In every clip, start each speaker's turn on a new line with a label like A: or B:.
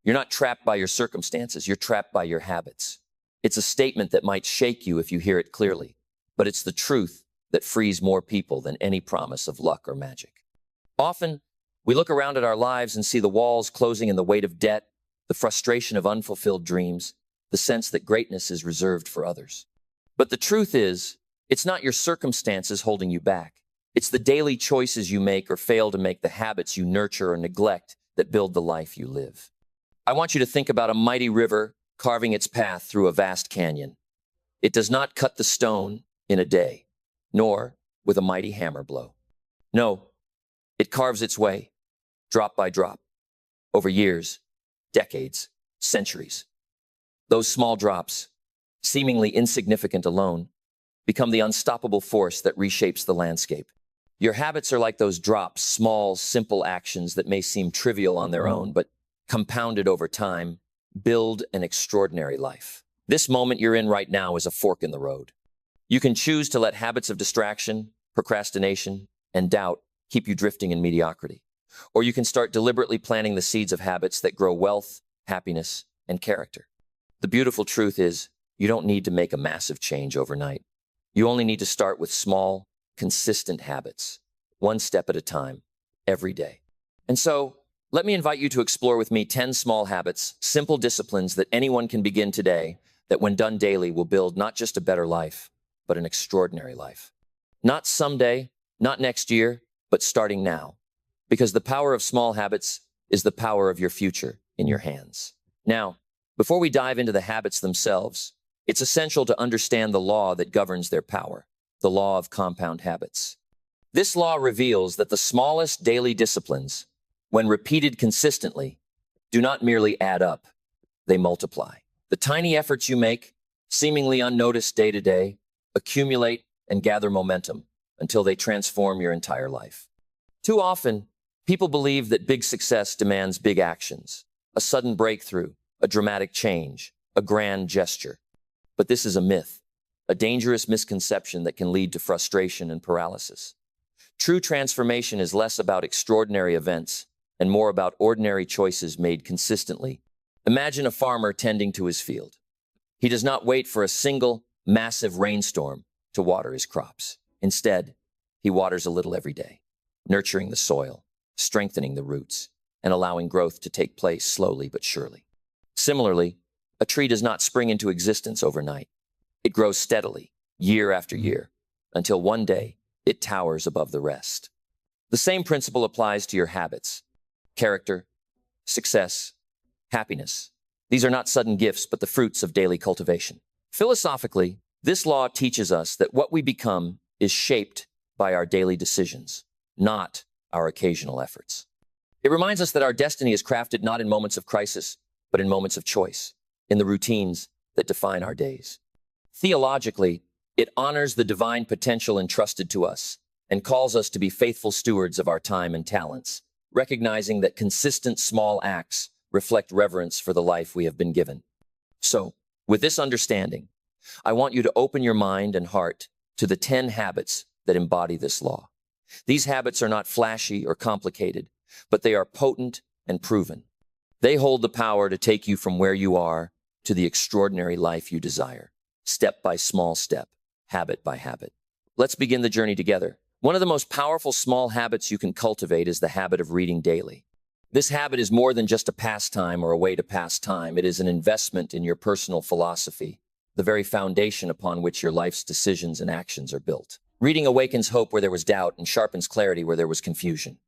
A: You're not trapped by your circumstances, you're trapped by your habits. It's a statement that might shake you if you hear it clearly, but it's the truth that frees more people than any promise of luck or magic. Often, we look around at our lives and see the walls closing in the weight of debt, the frustration of unfulfilled dreams, the sense that greatness is reserved for others. But the truth is, it's not your circumstances holding you back. It's the daily choices you make or fail to make, the habits you nurture or neglect that build the life you live. I want you to think about a mighty river carving its path through a vast canyon. It does not cut the stone in a day, nor with a mighty hammer blow. No, it carves its way, drop by drop, over years, decades, centuries. Those small drops, seemingly insignificant alone, become the unstoppable force that reshapes the landscape. Your habits are like those drops, small, simple actions that may seem trivial on their own, but compounded over time, build an extraordinary life. This moment you're in right now is a fork in the road. You can choose to let habits of distraction, procrastination, and doubt keep you drifting in mediocrity. Or you can start deliberately planting the seeds of habits that grow wealth, happiness, and character. The beautiful truth is, you don't need to make a massive change overnight. You only need to start with small, consistent habits, one step at a time, every day. And so, let me invite you to explore with me 10 small habits, simple disciplines that anyone can begin today, that when done daily will build not just a better life, but an extraordinary life. Not someday, not next year, but starting now. Because the power of small habits is the power of your future in your hands. Now, before we dive into the habits themselves, it's essential to understand the law that governs their power, the law of compound habits. This law reveals that the smallest daily disciplines, when repeated consistently, do not merely add up, they multiply. The tiny efforts you make, seemingly unnoticed day to day, accumulate and gather momentum until they transform your entire life. Too often, people believe that big success demands big actions, a sudden breakthrough, a dramatic change, a grand gesture. But this is a myth, a dangerous misconception that can lead to frustration and paralysis. True transformation is less about extraordinary events and more about ordinary choices made consistently. Imagine a farmer tending to his field. He does not wait for a single, massive rainstorm to water his crops. Instead, he waters a little every day, nurturing the soil, strengthening the roots, and allowing growth to take place slowly but surely. Similarly, a tree does not spring into existence overnight. It grows steadily, year after year, until one day it towers above the rest. The same principle applies to your habits, character, success, happiness. These are not sudden gifts, but the fruits of daily cultivation. Philosophically, this law teaches us that what we become is shaped by our daily decisions, not our occasional efforts. It reminds us that our destiny is crafted not in moments of crisis, but in moments of choice, in the routines that define our days. Theologically, it honors the divine potential entrusted to us and calls us to be faithful stewards of our time and talents, recognizing that consistent small acts reflect reverence for the life we have been given. So, with this understanding, I want you to open your mind and heart to the 10 habits that embody this law. These habits are not flashy or complicated, but they are potent and proven. They hold the power to take you from where you are to the extraordinary life you desire, step by small step, habit by habit. Let's begin the journey together. One of the most powerful small habits you can cultivate is the habit of reading daily. This habit is more than just a pastime or a way to pass time. It is an investment in your personal philosophy, the very foundation upon which your life's decisions and actions are built. Reading awakens hope where there was doubt and sharpens clarity where there was confusion.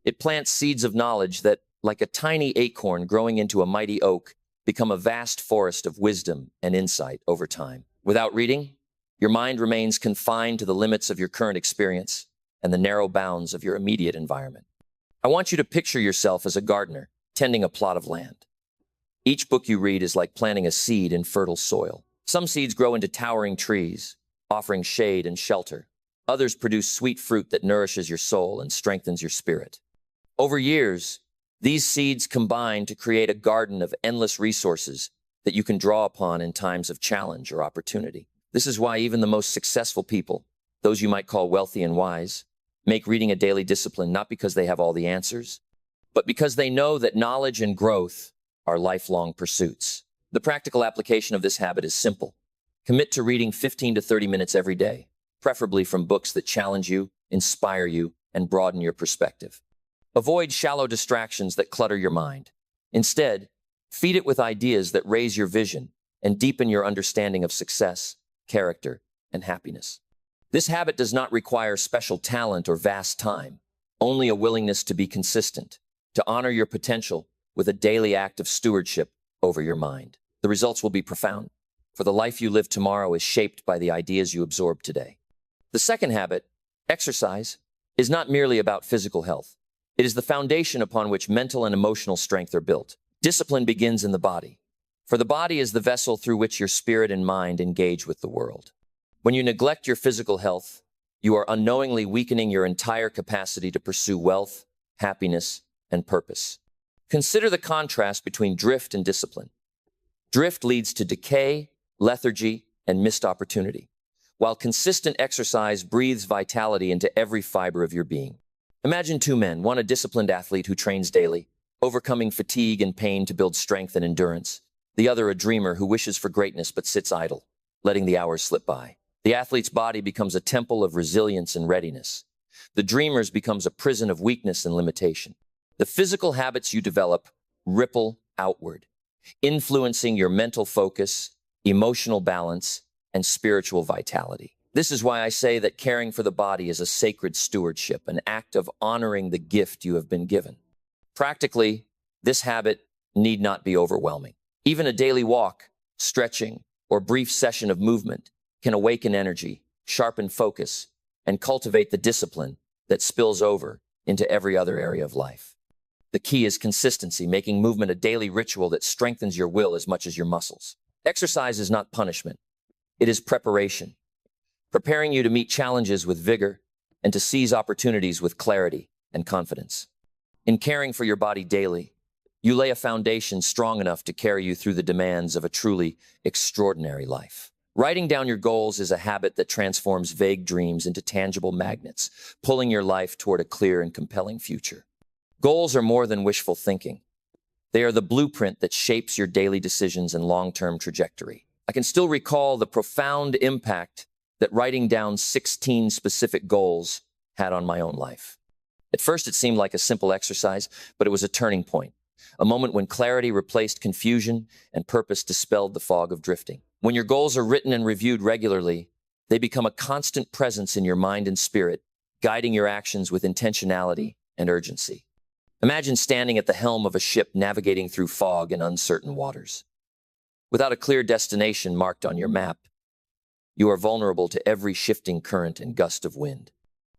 A: It plants seeds of knowledge that, like a tiny acorn growing into a mighty oak, become a vast forest of wisdom and insight over time. Without reading, your mind remains confined to the limits of your current experience and the narrow bounds of your immediate environment. I want you to picture yourself as a gardener tending a plot of land. Each book you read is like planting a seed in fertile soil. Some seeds grow into towering trees, offering shade and shelter. Others produce sweet fruit that nourishes your soul and strengthens your spirit. Over years, these seeds combine to create a garden of endless resources that you can draw upon in times of challenge or opportunity. This is why even the most successful people, those you might call wealthy and wise, make reading a daily discipline not because they have all the answers, but because they know that knowledge and growth our lifelong pursuits. The practical application of this habit is simple. Commit to reading 15 to 30 minutes every day, preferably from books that challenge you, inspire you, and broaden your perspective. Avoid shallow distractions that clutter your mind. Instead, feed it with ideas that raise your vision and deepen your understanding of success, character, and happiness. This habit does not require special talent or vast time, only a willingness to be consistent, to honor your potential with a daily act of stewardship over your mind. The results will be profound, for the life you live tomorrow is shaped by the ideas you absorb today. The second habit, exercise, is not merely about physical health. It is the foundation upon which mental and emotional strength are built. Discipline begins in the body, for the body is the vessel through which your spirit and mind engage with the world. When you neglect your physical health, you are unknowingly weakening your entire capacity to pursue wealth, happiness, and purpose. Consider the contrast between drift and discipline. Drift leads to decay, lethargy, and missed opportunity, while consistent exercise breathes vitality into every fiber of your being. Imagine two men, one a disciplined athlete who trains daily, overcoming fatigue and pain to build strength and endurance. The other a dreamer who wishes for greatness but sits idle, letting the hours slip by. The athlete's body becomes a temple of resilience and readiness. The dreamer's becomes a prison of weakness and limitation. The physical habits you develop ripple outward, influencing your mental focus, emotional balance, and spiritual vitality. This is why I say that caring for the body is a sacred stewardship, an act of honoring the gift you have been given. Practically, this habit need not be overwhelming. Even a daily walk, stretching, or brief session of movement can awaken energy, sharpen focus, and cultivate the discipline that spills over into every other area of life. The key is consistency, making movement a daily ritual that strengthens your will as much as your muscles. Exercise is not punishment. It is preparation, preparing you to meet challenges with vigor and to seize opportunities with clarity and confidence. In caring for your body daily, you lay a foundation strong enough to carry you through the demands of a truly extraordinary life. Writing down your goals is a habit that transforms vague dreams into tangible magnets, pulling your life toward a clear and compelling future. Goals are more than wishful thinking. They are the blueprint that shapes your daily decisions and long-term trajectory. I can still recall the profound impact that writing down 16 specific goals had on my own life. At first, it seemed like a simple exercise, but it was a turning point, a moment when clarity replaced confusion and purpose dispelled the fog of drifting. When your goals are written and reviewed regularly, they become a constant presence in your mind and spirit, guiding your actions with intentionality and urgency. Imagine standing at the helm of a ship navigating through fog and uncertain waters. Without a clear destination marked on your map, you are vulnerable to every shifting current and gust of wind.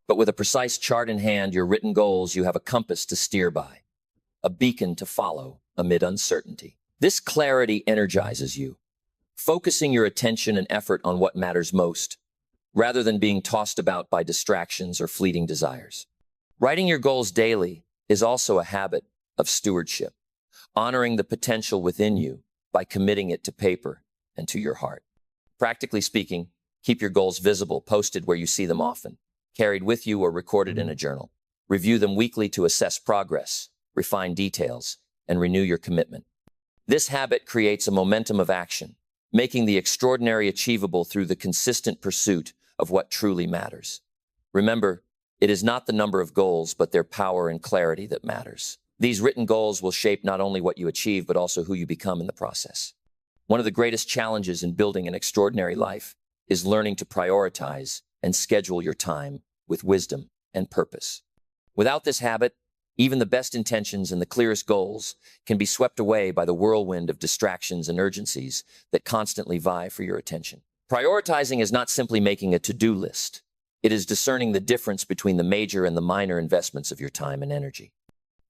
A: But with a precise chart in hand, your written goals, you have a compass to steer by, a beacon to follow amid uncertainty. This clarity energizes you, focusing your attention and effort on what matters most, rather than being tossed about by distractions or fleeting desires. Writing your goals daily is also a habit of stewardship, honoring the potential within you by committing it to paper and to your heart. Practically speaking, keep your goals visible, posted where you see them often, carried with you or recorded in a journal. Review them weekly to assess progress, refine details, and renew your commitment. This habit creates a momentum of action, making the extraordinary achievable through the consistent pursuit of what truly matters. Remember, it is not the number of goals, but their power and clarity that matters. These written goals will shape not only what you achieve, but also who you become in the process. One of the greatest challenges in building an extraordinary life is learning to prioritize and schedule your time with wisdom and purpose. Without this habit, even the best intentions and the clearest goals can be swept away by the whirlwind of distractions and urgencies that constantly vie for your attention. Prioritizing is not simply making a to-do list. It is discerning the difference between the major and the minor investments of your time and energy.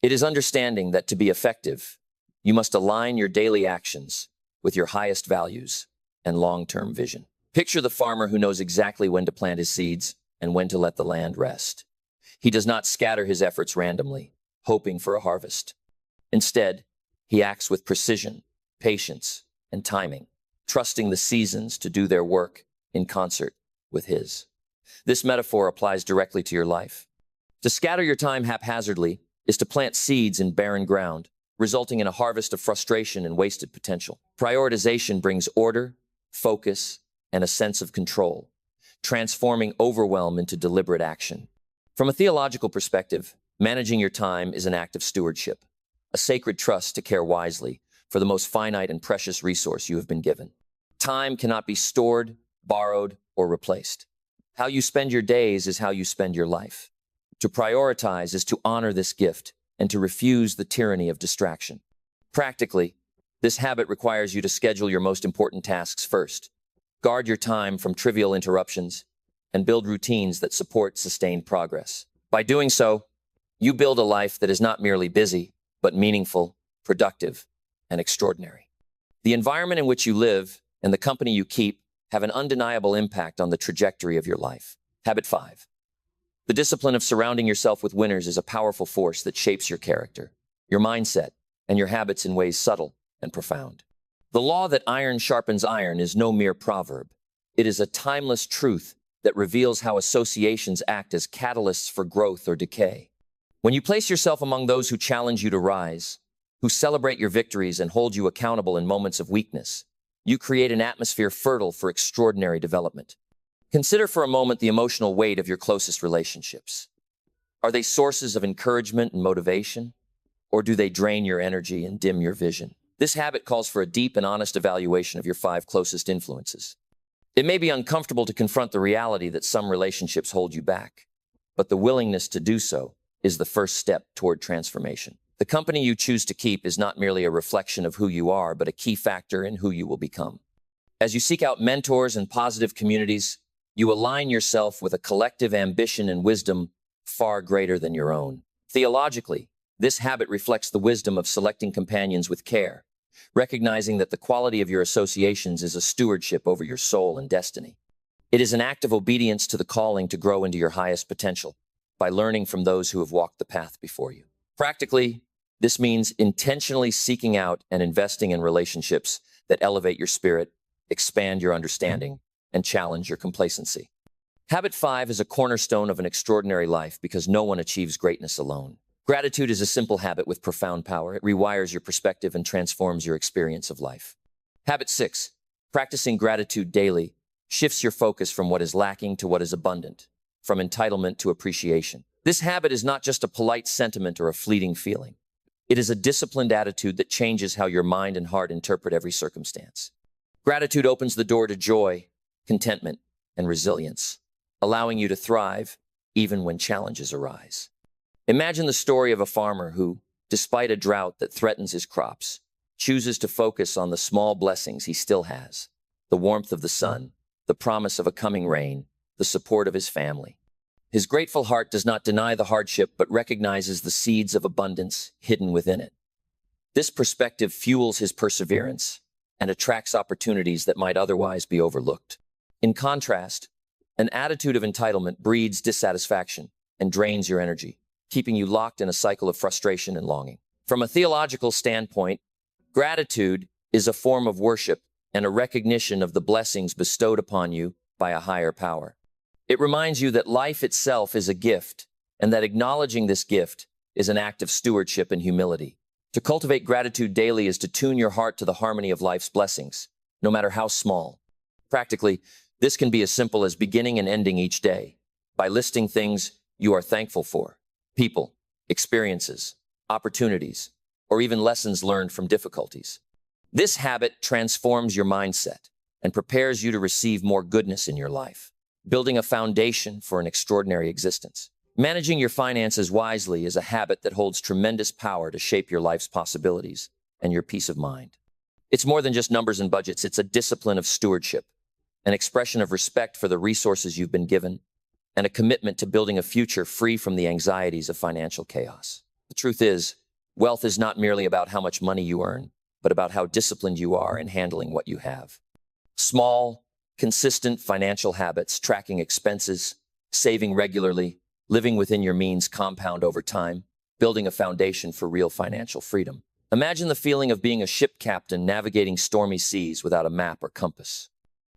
A: It is understanding that to be effective, you must align your daily actions with your highest values and long-term vision. Picture the farmer who knows exactly when to plant his seeds and when to let the land rest. He does not scatter his efforts randomly, hoping for a harvest. Instead, he acts with precision, patience, and timing, trusting the seasons to do their work in concert with his. This metaphor applies directly to your life. To scatter your time haphazardly is to plant seeds in barren ground, resulting in a harvest of frustration and wasted potential. Prioritization brings order, focus, and a sense of control, transforming overwhelm into deliberate action. From a theological perspective, managing your time is an act of stewardship, a sacred trust to care wisely for the most finite and precious resource you have been given. Time cannot be stored, borrowed, or replaced. How you spend your days is how you spend your life. To prioritize is to honor this gift and to refuse the tyranny of distraction. Practically, this habit requires you to schedule your most important tasks first, guard your time from trivial interruptions, and build routines that support sustained progress. By doing so, you build a life that is not merely busy, but meaningful, productive, and extraordinary. The environment in which you live and the company you keep have an undeniable impact on the trajectory of your life. Habit 5. The discipline of surrounding yourself with winners is a powerful force that shapes your character, your mindset, and your habits in ways subtle and profound. The law that iron sharpens iron is no mere proverb. It is a timeless truth that reveals how associations act as catalysts for growth or decay. When you place yourself among those who challenge you to rise, who celebrate your victories and hold you accountable in moments of weakness, you create an atmosphere fertile for extraordinary development. Consider for a moment the emotional weight of your closest relationships. Are they sources of encouragement and motivation, or do they drain your energy and dim your vision? This habit calls for a deep and honest evaluation of your 5 closest influences. It may be uncomfortable to confront the reality that some relationships hold you back, but the willingness to do so is the first step toward transformation. The company you choose to keep is not merely a reflection of who you are, but a key factor in who you will become. As you seek out mentors and positive communities, you align yourself with a collective ambition and wisdom far greater than your own. Theologically, this habit reflects the wisdom of selecting companions with care, recognizing that the quality of your associations is a stewardship over your soul and destiny. It is an act of obedience to the calling to grow into your highest potential by learning from those who have walked the path before you. Practically, this means intentionally seeking out and investing in relationships that elevate your spirit, expand your understanding, and challenge your complacency. Habit 5 is a cornerstone of an extraordinary life because no one achieves greatness alone. Gratitude is a simple habit with profound power. It rewires your perspective and transforms your experience of life. Habit 6. Practicing gratitude daily shifts your focus from what is lacking to what is abundant, from entitlement to appreciation. This habit is not just a polite sentiment or a fleeting feeling. It is a disciplined attitude that changes how your mind and heart interpret every circumstance. Gratitude opens the door to joy, contentment, and resilience, allowing you to thrive even when challenges arise. Imagine the story of a farmer who, despite a drought that threatens his crops, chooses to focus on the small blessings he still has: the warmth of the sun, the promise of a coming rain, the support of his family. His grateful heart does not deny the hardship, but recognizes the seeds of abundance hidden within it. This perspective fuels his perseverance and attracts opportunities that might otherwise be overlooked. In contrast, an attitude of entitlement breeds dissatisfaction and drains your energy, keeping you locked in a cycle of frustration and longing. From a theological standpoint, gratitude is a form of worship and a recognition of the blessings bestowed upon you by a higher power. It reminds you that life itself is a gift, and that acknowledging this gift is an act of stewardship and humility. To cultivate gratitude daily is to tune your heart to the harmony of life's blessings, no matter how small. Practically, this can be as simple as beginning and ending each day by listing things you are thankful for: people, experiences, opportunities, or even lessons learned from difficulties. This habit transforms your mindset and prepares you to receive more goodness in your life, building a foundation for an extraordinary existence. Managing your finances wisely is a habit that holds tremendous power to shape your life's possibilities and your peace of mind. It's more than just numbers and budgets. It's a discipline of stewardship, an expression of respect for the resources you've been given, and a commitment to building a future free from the anxieties of financial chaos. The truth is, wealth is not merely about how much money you earn, but about how disciplined you are in handling what you have. Small, consistent financial habits, tracking expenses, saving regularly, living within your means compound over time, building a foundation for real financial freedom. Imagine the feeling of being a ship captain navigating stormy seas without a map or compass.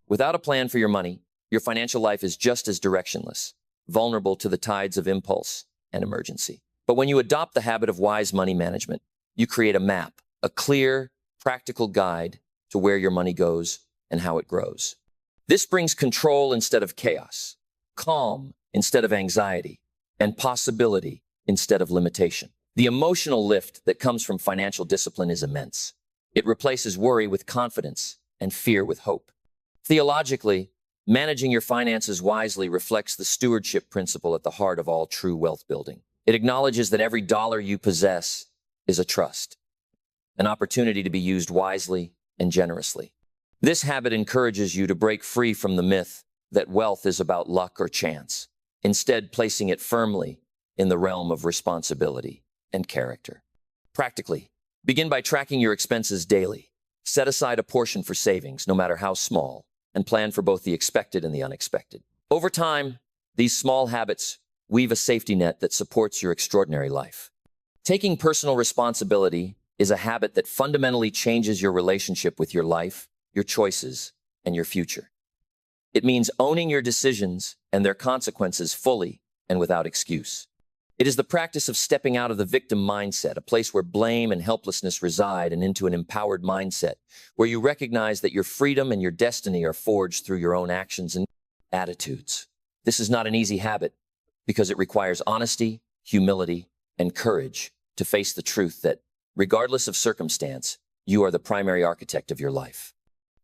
A: Without a plan for your money, your financial life is just as directionless, vulnerable to the tides of impulse and emergency. But when you adopt the habit of wise money management, you create a map, a clear, practical guide to where your money goes and how it grows. This brings control instead of chaos, calm instead of anxiety, and possibility instead of limitation. The emotional lift that comes from financial discipline is immense. It replaces worry with confidence and fear with hope. Theologically, managing your finances wisely reflects the stewardship principle at the heart of all true wealth building. It acknowledges that every dollar you possess is a trust, an opportunity to be used wisely and generously. This habit encourages you to break free from the myth that wealth is about luck or chance, instead placing it firmly in the realm of responsibility and character. Practically, begin by tracking your expenses daily. Set aside a portion for savings, no matter how small, and plan for both the expected and the unexpected. Over time, these small habits weave a safety net that supports your extraordinary life. Taking personal responsibility is a habit that fundamentally changes your relationship with your life, your choices, and your future. It means owning your decisions and their consequences fully and without excuse. It is the practice of stepping out of the victim mindset, a place where blame and helplessness reside, and into an empowered mindset, where you recognize that your freedom and your destiny are forged through your own actions and attitudes. This is not an easy habit because it requires honesty, humility, and courage to face the truth that, regardless of circumstance, you are the primary architect of your life.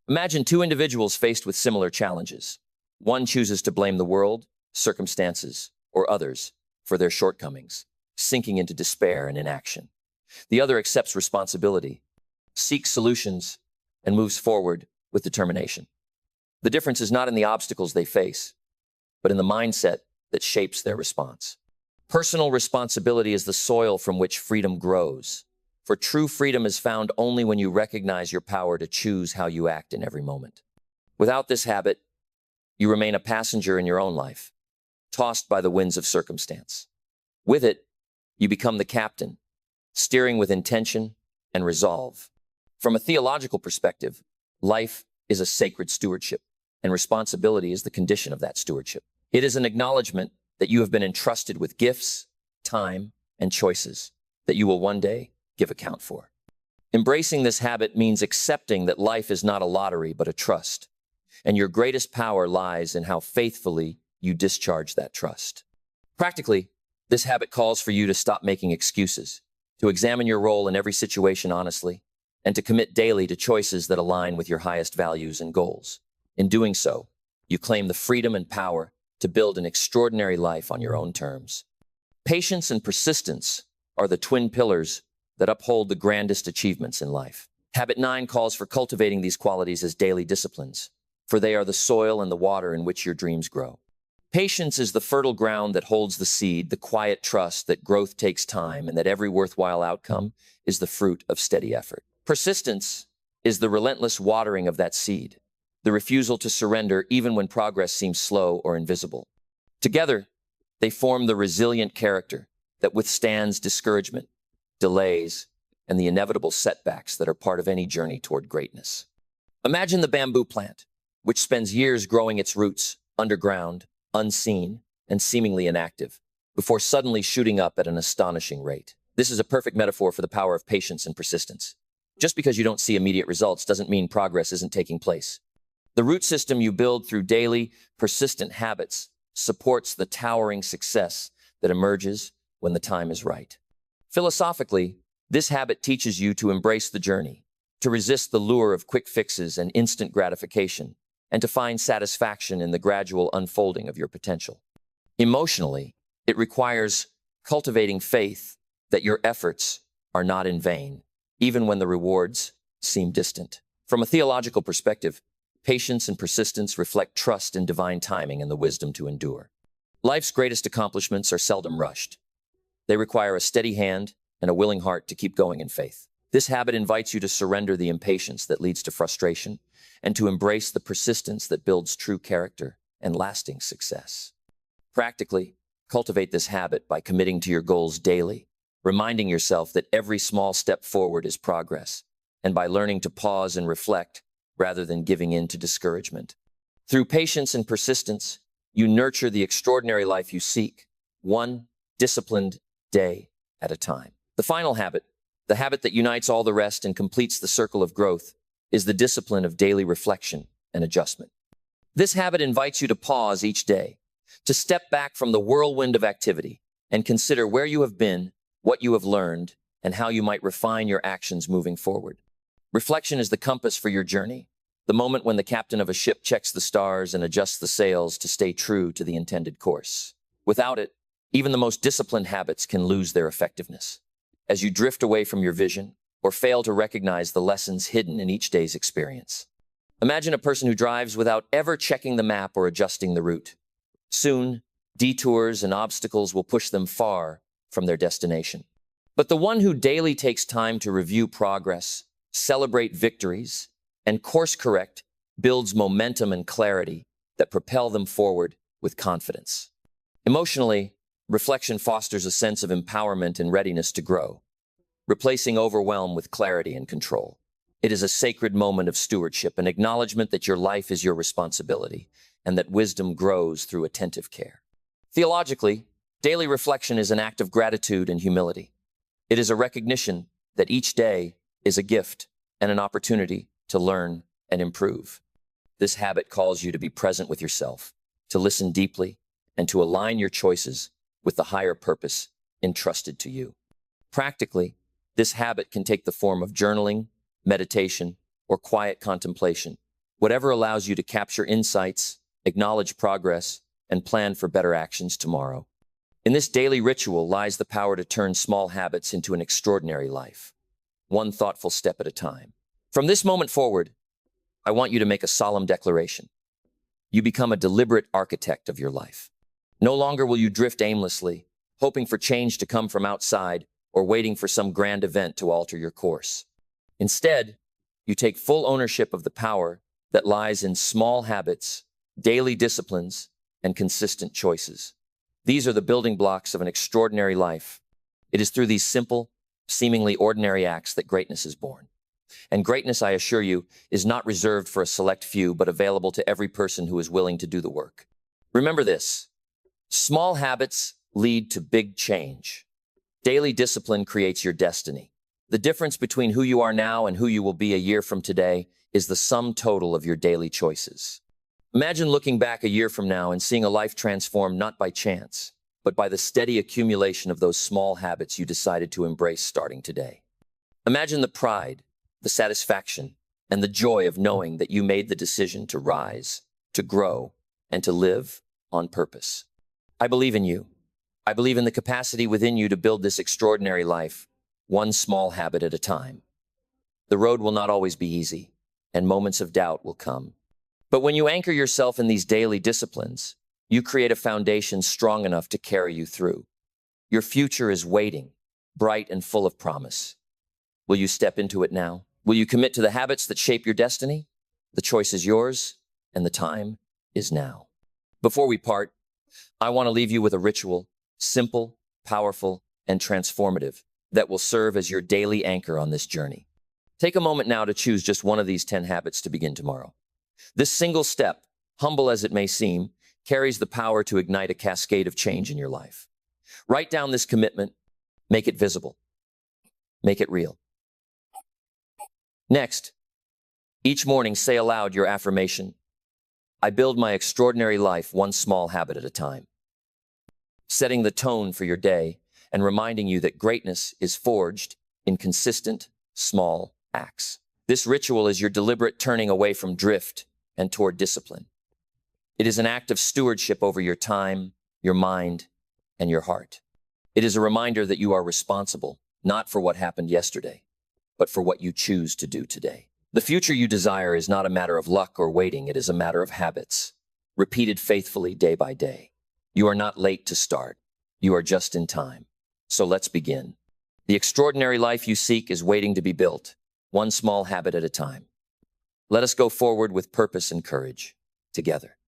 A: Imagine two individuals faced with similar challenges. One chooses to blame the world, circumstances, or others for their shortcomings, sinking into despair and inaction. The other accepts responsibility, seeks solutions, and moves forward with determination. The difference is not in the obstacles they face, but in the mindset that shapes their response. Personal responsibility is the soil from which freedom grows. For true freedom is found only when you recognize your power to choose how you act in every moment. Without this habit, you remain a passenger in your own life, tossed by the winds of circumstance. With it, you become the captain, steering with intention and resolve. From a theological perspective, life is a sacred stewardship, and responsibility is the condition of that stewardship. It is an acknowledgement that you have been entrusted with gifts, time, and choices that you will one day give account for. Embracing this habit means accepting that life is not a lottery but a trust, and your greatest power lies in how faithfully you discharge that trust. Practically, this habit calls for you to stop making excuses, to examine your role in every situation honestly, and to commit daily to choices that align with your highest values and goals. In doing so, you claim the freedom and power to build an extraordinary life on your own terms. Patience and persistence are the twin pillars that uphold the grandest achievements in life. Habit 9 calls for cultivating these qualities as daily disciplines, for they are the soil and the water in which your dreams grow. Patience is the fertile ground that holds the seed, the quiet trust that growth takes time and that every worthwhile outcome is the fruit of steady effort. Persistence is the relentless watering of that seed, the refusal to surrender even when progress seems slow or invisible. Together, they form the resilient character that withstands discouragement, delays, and the inevitable setbacks that are part of any journey toward greatness. Imagine the bamboo plant, which spends years growing its roots underground, unseen, and seemingly inactive, before suddenly shooting up at an astonishing rate. This is a perfect metaphor for the power of patience and persistence. Just because you don't see immediate results doesn't mean progress isn't taking place. The root system you build through daily, persistent habits supports the towering success that emerges when the time is right. Philosophically, this habit teaches you to embrace the journey, to resist the lure of quick fixes and instant gratification, and to find satisfaction in the gradual unfolding of your potential. Emotionally, it requires cultivating faith that your efforts are not in vain, even when the rewards seem distant. From a theological perspective, patience and persistence reflect trust in divine timing and the wisdom to endure. Life's greatest accomplishments are seldom rushed. They require a steady hand and a willing heart to keep going in faith. This habit invites you to surrender the impatience that leads to frustration and to embrace the persistence that builds true character and lasting success. Practically, cultivate this habit by committing to your goals daily, reminding yourself that every small step forward is progress, and by learning to pause and reflect rather than giving in to discouragement. Through patience and persistence, you nurture the extraordinary life you seek, one disciplined day at a time. The final habit, The habit that unites all the rest and completes the circle of growth is the discipline of daily reflection and adjustment. This habit invites you to pause each day, to step back from the whirlwind of activity and consider where you have been, what you have learned, and how you might refine your actions moving forward. Reflection is the compass for your journey, the moment when the captain of a ship checks the stars and adjusts the sails to stay true to the intended course. Without it, even the most disciplined habits can lose their effectiveness. As you drift away from your vision or fail to recognize the lessons hidden in each day's experience. Imagine a person who drives without ever checking the map or adjusting the route. Soon, detours and obstacles will push them far from their destination. But the one who daily takes time to review progress, celebrate victories, and course correct builds momentum and clarity that propel them forward with confidence. Emotionally, reflection fosters a sense of empowerment and readiness to grow, replacing overwhelm with clarity and control. It is a sacred moment of stewardship, an acknowledgement that your life is your responsibility and that wisdom grows through attentive care. Theologically, daily reflection is an act of gratitude and humility. It is a recognition that each day is a gift and an opportunity to learn and improve. This habit calls you to be present with yourself, to listen deeply, and to align your choices with the higher purpose entrusted to you. Practically, this habit can take the form of journaling, meditation, or quiet contemplation, whatever allows you to capture insights, acknowledge progress, and plan for better actions tomorrow. In this daily ritual lies the power to turn small habits into an extraordinary life, one thoughtful step at a time. From this moment forward, I want you to make a solemn declaration. You become a deliberate architect of your life. No longer will you drift aimlessly, hoping for change to come from outside or waiting for some grand event to alter your course. Instead, you take full ownership of the power that lies in small habits, daily disciplines, and consistent choices. These are the building blocks of an extraordinary life. It is through these simple, seemingly ordinary acts that greatness is born. And greatness, I assure you, is not reserved for a select few, but available to every person who is willing to do the work. Remember this: small habits lead to big change. Daily discipline creates your destiny. The difference between who you are now and who you will be a year from today is the sum total of your daily choices. Imagine looking back a year from now and seeing a life transformed not by chance, but by the steady accumulation of those small habits you decided to embrace starting today. Imagine the pride, the satisfaction, and the joy of knowing that you made the decision to rise, to grow, and to live on purpose. I believe in you. I believe in the capacity within you to build this extraordinary life, one small habit at a time. The road will not always be easy, and moments of doubt will come. But when you anchor yourself in these daily disciplines, you create a foundation strong enough to carry you through. Your future is waiting, bright and full of promise. Will you step into it now? Will you commit to the habits that shape your destiny? The choice is yours, and the time is now. Before we part, I want to leave you with a ritual, simple, powerful, and transformative, that will serve as your daily anchor on this journey. Take a moment now to choose just one of these 10 habits to begin tomorrow. This single step, humble as it may seem, carries the power to ignite a cascade of change in your life. Write down this commitment, make it visible, make it real. Next, each morning say aloud your affirmation: I build my extraordinary life one small habit at a time. Setting the tone for your day and reminding you that greatness is forged in consistent, small acts. This ritual is your deliberate turning away from drift and toward discipline. It is an act of stewardship over your time, your mind, and your heart. It is a reminder that you are responsible, not for what happened yesterday, but for what you choose to do today. The future you desire is not a matter of luck or waiting. It is a matter of habits, repeated faithfully day by day. You are not late to start. You are just in time. So let's begin. The extraordinary life you seek is waiting to be built, one small habit at a time. Let us go forward with purpose and courage, together.